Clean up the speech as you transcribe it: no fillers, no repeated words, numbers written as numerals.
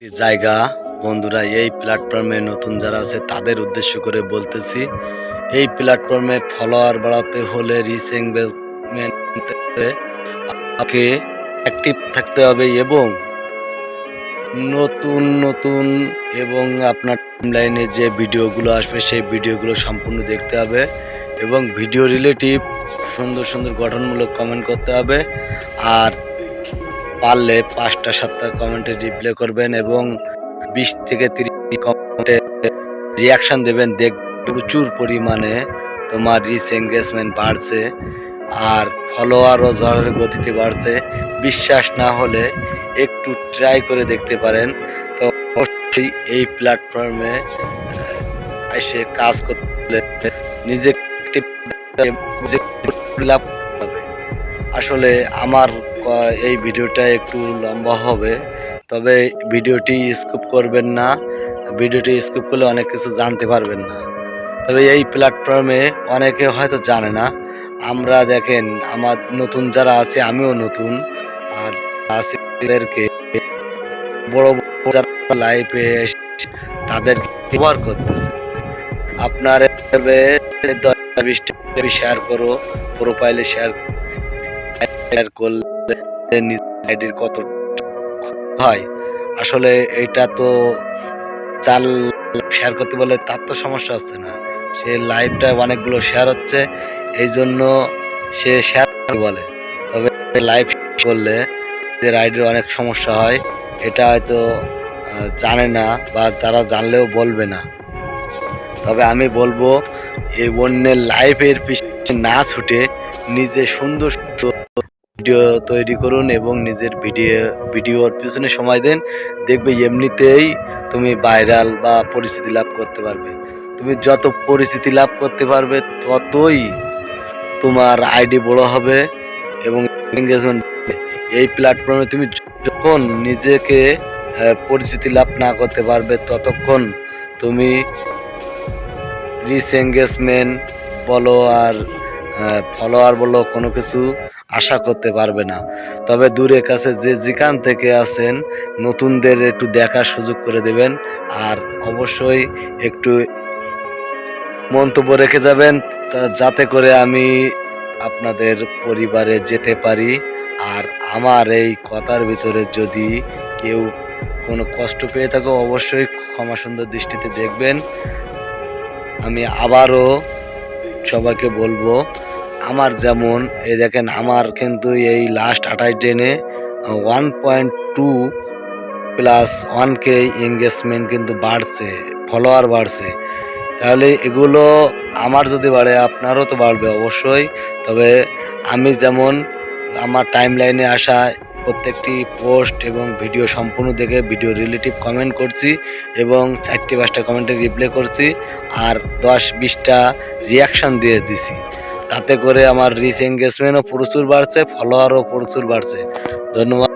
জায়গা বন্ধুরা, এই প্ল্যাটফর্মে নতুন যারা আছে তাদের উদ্দেশ্য করে বলতেছি। এই প্ল্যাটফর্মে ফলোয়ার বাড়াতে হলে রিচ এঙ্গেজমেন্টে আপনাকে অ্যাক্টিভ থাকতে হবে এবং নতুন নতুন এবং আপনার টাইমলাইনে যে ভিডিওগুলো আসবে সেই ভিডিওগুলো সম্পূর্ণ দেখতে হবে এবং ভিডিও রিলেটিভ সুন্দর সুন্দর গঠনমূলক কমেন্ট করতে হবে। আর পারলে ৫টা ৭টা কমেন্টে রিপ্লাই করবেন এবং ২০ থেকে ৩০ কমেন্টে রিয়াকশান দেবেন। প্রচুর পরিমাণে তোমার রিচ এঙ্গেজমেন্ট বাড়ছে আর ফলোয়ারও ঝড়ের গতিতে বাড়ছে। বিশ্বাস না হলে একটু ট্রাই করে দেখতে পারেন। তো অবশ্যই এই প্ল্যাটফর্মে এসে কাজ করতে নিজে লাভ হবে। আসলে আমার এই ভিডিওটা একটু লম্বা হবে, তবে ভিডিওটি স্কিপ করবেন না। ভিডিওটি স্কিপ করলে অনেক কিছু জানতে পারবেন না। তবে এই প্ল্যাটফর্মে অনেকে হয়তো জানে না। আমরা দেখেন, আমার নতুন যারা আছে, আমিও নতুন, আর আছে তাদেরকে বড় বড় যারা লাইফে তাদের ব্যবহার করতেছে। আপনার 10-20টা শেয়ার করো, প্রোফাইলে শেয়ার করলে আইডির কত হয়। আসলে এটা তো চাল শেয়ার করতে বলে তার তো সমস্যা হচ্ছে না, সে লাইভটা অনেকগুলো শেয়ার হচ্ছে, এই জন্য সে শেয়ার বলে। তবে লাইভ করলে এদের আইডির অনেক সমস্যা হয়, এটা হয়তো জানে না বা তারা জানলেও বলবে না। তবে আমি বলবো, এই অন্যের লাইভের পিছনে না ছুটে নিজে সুন্দর ভিডিও তৈরি করুন এবং নিজের ভিডিওর পিছনে সময় দেন। দেখবে এমনিতেই তুমি ভাইরাল বা পরিচিতি লাভ করতে পারবে। তুমি যত পরিচিতি লাভ করতে পারবে ততই তোমার আইডি বড় হবে এবং এঙ্গেজমেন্ট। এই প্ল্যাটফর্মে তুমি যখন নিজেকে পরিচিতি লাভ না করতে পারবে ততক্ষণ তুমি রিচ এঙ্গেজমেন্ট বলো আর ফলোয়ার বলো কোনো কিছু আশা করতে পারবে না। তবে দূরে কাছে যে যেখান থেকে আছেন, নতুনদের একটু দেখার সুযোগ করে দেবেন আর অবশ্যই একটু মন্তব্য রেখে যাবেন, যাতে করে আমি আপনাদের পরিবারে যেতে পারি। আর আমার এই কথার ভিতরে যদি কেউ কোনো কষ্ট পেয়ে থাকো, অবশ্যই ক্ষমা সুন্দর দৃষ্টিতে দেখবেন। আমি আবারও সবাইকে বলবো, আমার যেমন এই দেখেন, আমার কিন্তু এই লাস্ট 28 দিনে 1.2+1K এঙ্গেজমেন্ট কিন্তু বাড়ছে, ফলোয়ার বাড়ছে। তাহলে এগুলো আমার যদি বাড়ে আপনারও তো বাড়বে অবশ্যই। তবে আমি যেমন আমার টাইম লাইনে আসা প্রত্যেকটি পোস্ট এবং ভিডিও সম্পূর্ণ দেখে ভিডিও রিলেটিভ কমেন্ট করছি এবং 4-5টা কমেন্টে রিপ্লাই করছি আর 10-20টা রিয়াকশান দিয়ে দিছি। তাতে করে আমার রিচ এঙ্গেজমেন্টও প্রচুর বাড়ছে, ফলোয়ারও প্রচুর বাড়ছে। ধন্যবাদ।